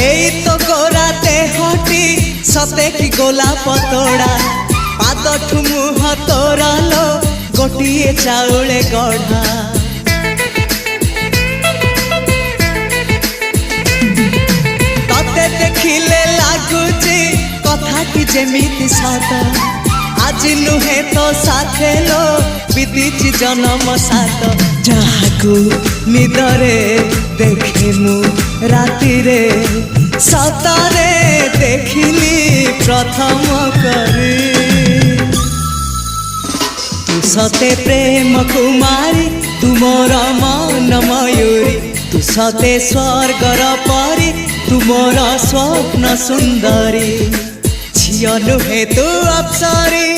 एई तो गोरा देहटी सते कि गोलाप तोड़ा पाद मुह तोरा लो गोटिए चाउले गढ़ा तते देखिले लागुची कथाटी जेमिति सत आज नुहे तो साथे लो बीतीची जन्म सात जहाकू निदरे देखे मु राति रे सतरे देखिली प्रथम करी तू सते प्रेम कुमारी तू मोर मन मयूरी तू सते स्वर्गर परी तू मोर स्वप्न सुंदरी झियो नुहे तू अप्सरी।